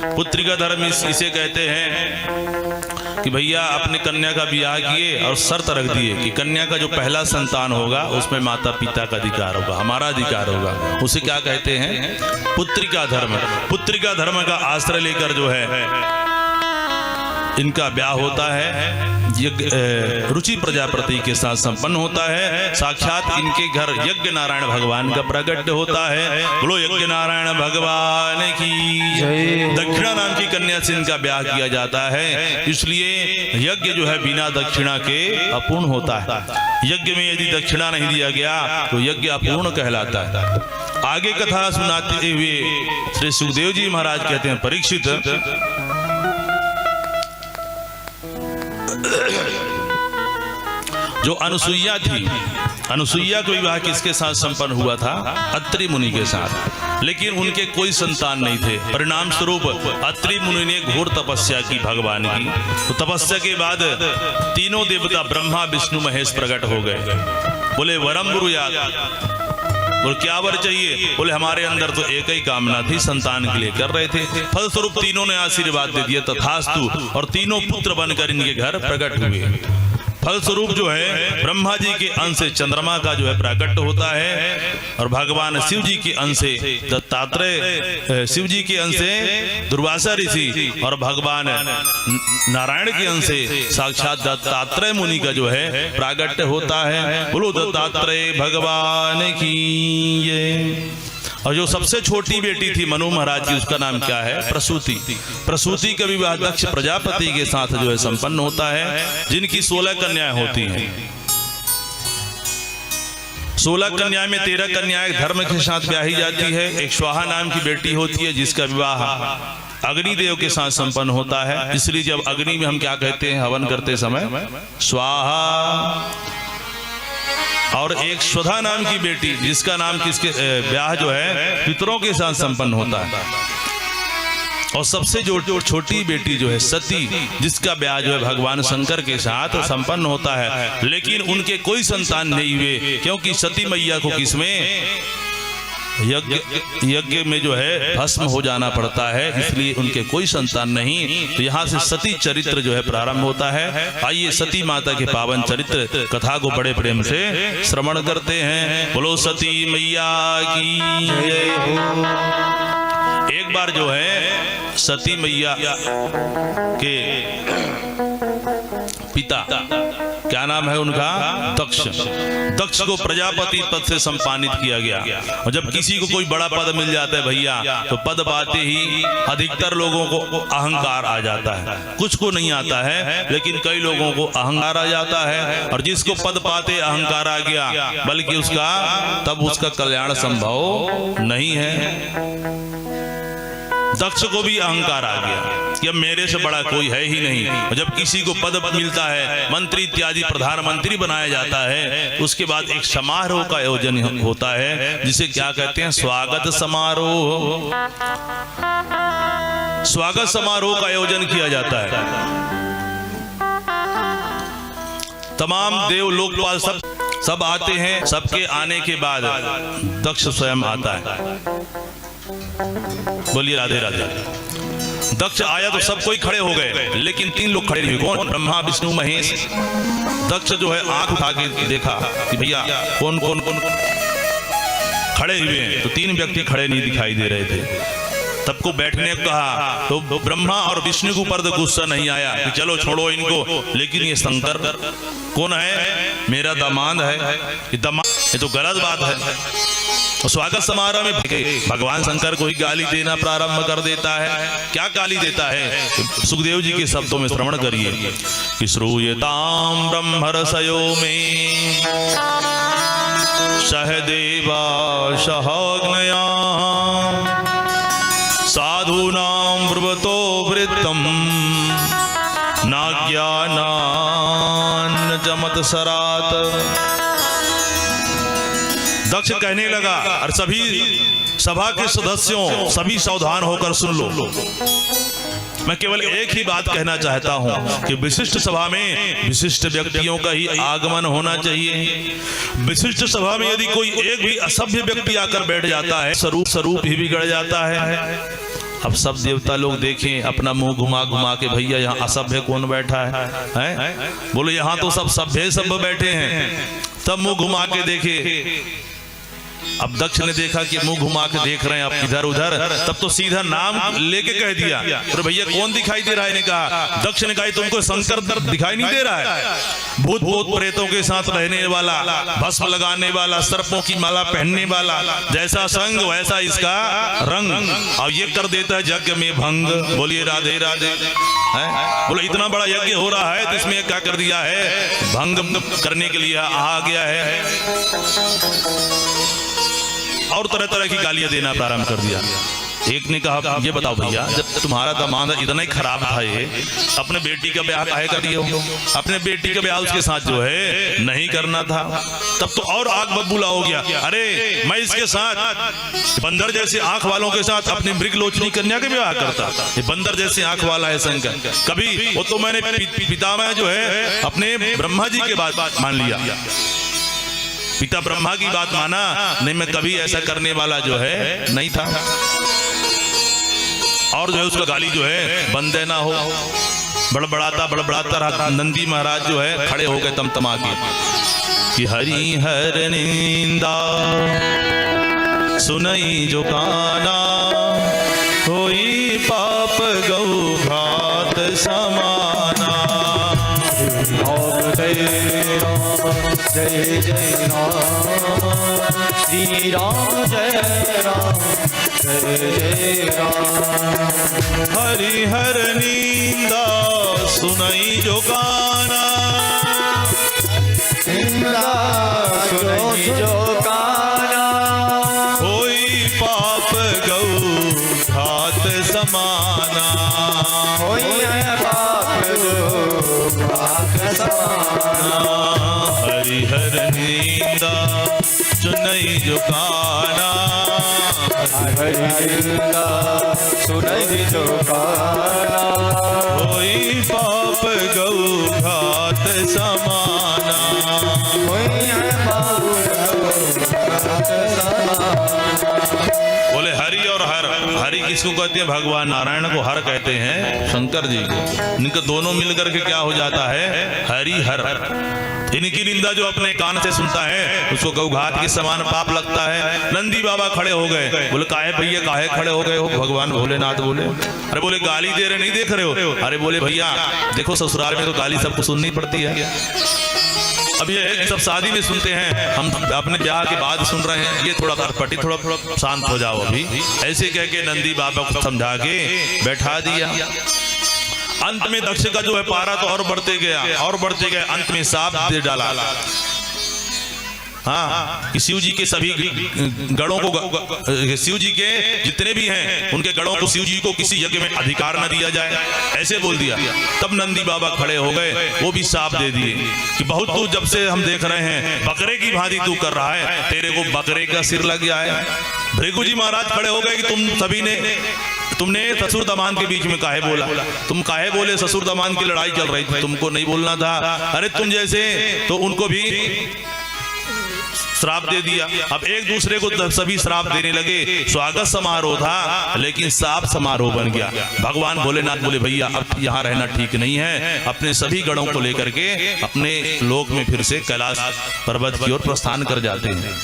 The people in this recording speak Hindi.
पुत्री का धर्म इसे कहते हैं कि भैया अपने कन्या का ब्याह किए और शर्त रख दिए कि कन्या का जो पहला संतान होगा उसमें माता पिता का अधिकार होगा, हमारा अधिकार होगा। उसे क्या कहते हैं? पुत्री का धर्म। पुत्री का धर्म का आश्रय लेकर जो है इनका ब्याह होता है, रुचि प्रजापति के साथ संपन्न होता है। साक्षात इनके घर यज्ञ नारायण भगवान का प्रकट होता है। बोलो यज्ञ नारायण भगवान की जय। दक्षिणा नाम की कन्या से इनका ब्याह किया जाता है, इसलिए यज्ञ जो है बिना दक्षिणा के अपूर्ण होता है। यज्ञ में यदि दक्षिणा नहीं दिया गया तो यज्ञ अपूर्ण कहलाता है। आगे कथा सुनाते हुए श्री सुखदेव जी महाराज कहते हैं, परीक्षित, जो अनुसुईया थी, अनुसुईया का विवाह किसके साथ संपन्न हुआ था? अत्रि मुनि के साथ, लेकिन उनके कोई संतान नहीं थे। परिणाम स्वरूप अत्रि मुनि ने घोर तपस्या की भगवान की। तो तपस्या के बाद तीनों देवता ब्रह्मा विष्णु महेश प्रकट हो गए। बोले वरम ब्रूयात, बोले क्या वर चाहिए? बोले हमारे अंदर तो एक ही कामना थी, संतान के लिए कर रहे थे। फलस्वरूप तीनों ने आशीर्वाद दे दिया तथास्तु, और तीनों पुत्र बनकर इनके घर प्रकट हुए। फलस्वरूप जो है ब्रह्मा जी के अंश से चंद्रमा का जो है प्राकट्य होता है, और भगवान शिव जी के अंश से दत्तात्रेय, शिव जी के अंश से दुर्वासा ऋषि, और भगवान नारायण के अंश से साक्षात दत्तात्रेय मुनि का जो है प्राकट्य होता है। बोलो दत्तात्रेय भगवान की जय। और जो सबसे छोटी बेटी थी मनु महाराज की, उसका नाम क्या है? प्रसूति। प्रसूति का विवाह दक्ष प्रजापति के साथ जो है संपन्न होता है, जिनकी 16 कन्याएं होती हैं। 16 कन्याएं में 13 कन्याएं धर्म के साथ ब्याही जाती है। एक स्वाहा नाम की बेटी होती है, जिसका विवाह अग्निदेव के साथ संपन्न होता है। इसलिए जब अग्नि में हम क्या कहते हैं हवन करते समय? स्वाहा। और एक स्वधा नाम की बेटी, जिसका नाम किसके ब्याह जो है पितरों के साथ संपन्न होता है। और सबसे जो छोटी बेटी जो है सती, जिसका ब्याह जो है भगवान शंकर के साथ संपन्न होता है, लेकिन उनके कोई संतान नहीं हुए, क्योंकि सती मैया को किसमें यज्ञ में जो है भस्म हो जाना पड़ता है, इसलिए उनके कोई संतान नहीं। तो यहाँ से सती चरित्र जो है प्रारंभ होता है। आइए सती माता के पावन चरित्र कथा को बड़े प्रेम से श्रवण करते हैं। बोलो सती मैया की जय हो। एक बार जो है सती मैया के पिता, क्या नाम है उनका? दक्ष। दक्ष को प्रजापति पद से सम्मानित किया गया। और जब किसी को कोई बड़ा पद मिल जाता है भैया, तो पद पाते ही अधिकतर लोगों को अहंकार आ जाता है। कुछ को नहीं आता है, लेकिन कई लोगों को अहंकार आ जाता है। और जिसको पद पाते अहंकार आ गया, बल्कि तब उसका कल्याण संभव नहीं है। दक्ष को भी अहंकार आ गया कि अब मेरे से बड़ा कोई है ही नहीं। और जब किसी को पद मिलता है, मंत्री इत्यादि प्रधानमंत्री बनाया जाता है, उसके बाद एक समारोह का आयोजन होता है, जिसे क्या कहते हैं? स्वागत समारोह। स्वागत समारोह का आयोजन किया जाता है। तमाम देव लोकपाल सब आते हैं। सबके आने के बाद दक्ष स्वयं आता है। बोलिए राधे राधे। दक्ष आया तो सब कोई खड़े हो गए, लेकिन 3 लोग खड़े नहीं हुए। कौन? ब्रह्मा विष्णु महेश। दक्ष जो है आंख उठा के देखा कि भैया कौन कौन कौन खड़े हुए हैं, तो 3 व्यक्ति खड़े नहीं दिखाई दे रहे थे। तब को बैठने को कहा, तो ब्रह्मा और विष्णु के ऊपर तो गुस्सा नहीं आया कि चलो छोड़ो इनको, लेकिन ये शंकर कौन है? मेरा दामाद है। ये तो गलत बात है। स्वागत समारोह में भगवान शंकर को ही गाली देना प्रारंभ कर देता है। क्या गाली देता है? सुखदेव जी के शब्दों में श्रवण करिए कि श्रूयताम ब्रह्मरसयो में सहदेवा सहज्ञया साधूनां ब्रुवतो वृत्तम नाज्ञानान् जमत्सरात्। दक्ष कहने लगा, और सभी सभा के सदस्यों सभी सावधान होकर सुन लो। मैं केवल एक ही बात कहना चाहता हूं कि विशिष्ट सभा में विशिष्ट व्यक्तियों का ही आगमन होना चाहिए। विशिष्ट सभा में यदि कोई एक भी असभ्य व्यक्ति आकर बैठ जाता है, स्वरूप ही बिगड़ जाता है। अब सब देवता लोग देखें, अपना मुंह घुमा घुमा के, भैया यहाँ असभ्य कौन बैठा है? बोले यहाँ तो सब सभ्य सब बैठे हैं। तब मुंह घुमा के देखे, अब दक्ष ने देखा कि मुंह घुमा के देख रहे हैं आप इधर उधर, तब तो सीधा नाम लेके कह दिया, अरे भैया कौन दिखाई दे रहा है? ने कहा, दक्ष ने कहा तुमको शंकर दिखाई नहीं दे रहा है? भूत भूत प्रेतों के साथ रहने वाला, भस्म लगाने वाला, सर्पों की माला पहनने वाला, जैसा संग वैसा इसका रंग, और ये कर देता है यज्ञ में भंग। बोलिए राधे राधे। बोले इतना बड़ा यज्ञ हो रहा है तो इसमें क्या कर दिया है? भंग करने के लिए आ गया है। और तरह तरह की गालियां देना प्रारंभ कर दिया। एक ने कहा, ये बताओ भैया, जब तुम्हारा दामाद इतना ही खराब था, ये अपने बेटी का ब्याह काहे कर दिए हो? अपने बेटी का ब्याह उसके साथ जो है नहीं करना था, तब तो और आग बबूला हो गया। अरे मैं इसके साथ बंदर जैसे आंख वालों के साथ अपनी मृगलोचनी कन्या के ब्याह करता। ये बंदर जैसे आंख वाला है शंकर, कभी वो तो मैंने पितामह जो है अपने ब्रह्मा जी के बात मान लिया, पिता ब्रह्मा की बात माना नहीं, मैं कभी ऐसा करने वाला जो है नहीं था। और जो है उसका गाली जो है बंदे ना हो, बड़बड़ाता रहा। नंदी महाराज जो है खड़े हो गए तमतमा के कि हरि हर निंदा सुनई जो काना, होई पाप गौ घात समाना। जय राम जय जय राम, श्री राम जय राम जय जय राम। हरि हर निंदा सुनई जो गाना, निंदा सुनई जो गाना, होई पाप गौ घात समाना। होई पाप गौ घात समाना। हरि हर निंदा सुनई जो गाना, हरि निंदा सुनई जो गाना, होई पाप गौ घात समाना। होई पाप गौ घात समाना। बोले हरि और हर, हरि किसको कहते हैं? भगवान नारायण को हर कहते हैं शंकर जी को। इनका दोनों मिलकर के क्या हो जाता है? हरि हर। इनकी निंदा जो अपने कान से सुनता है उसको गौघात के समान पाप लगता है। नंदी बाबा खड़े हो गए, बोले काहे भैया काहे खड़े हो गए हो? भगवान भोलेनाथ बोले, अरे बोले गाली दे रहे नहीं देख रहे हो? अरे बोले भैया देखो ससुराल में तो गाली सबको सुननी पड़ती है। अब ये सब शादी में सुनते हैं, हम अपने ब्याह के बाद सुन रहे हैं, ये थोड़ा अटपटी, थोड़ा शांत हो जाओ अभी, ऐसे कह के नंदी बाबा को समझा के बैठा दिया। अंत में दक्ष का जो है पारा तो और बढ़ते गया और बढ़ते गए, अंत में सांप दे डाला। हाँ, शिव जी के सभी गणों को, शिव जी के जितने भी हैं उनके गणों को शिव जी को किसी यज्ञ में अधिकार न दिया जाए, ऐसे बोल दिया। तब नंदी बाबा खड़े हो गए, वो भी साफ दे दिए कि बहुत तू जब से हम देख रहे हैं बकरे की भांति तू कर रहा है, तेरे को बकरे का सिर लग गया है। भृगु जी महाराज खड़े हो गए कि तुम सभी ने, तुमने ससुर दमान के बीच में काहे बोला? तुम काहे बोले? ससुर दमान की लड़ाई चल रही थी, तुमको नहीं बोलना था। अरे तुम जैसे तो उनको भी श्राप दे दिया। अब एक दूसरे को सभी श्राप देने लगे। स्वागत समारोह था लेकिन शाप समारोह बन गया। भगवान भोलेनाथ बोले भैया अब यहाँ रहना ठीक नहीं है, अपने सभी गणों को लेकर के अपने लोक में फिर से कैलाश पर्वत की ओर प्रस्थान कर जाते हैं।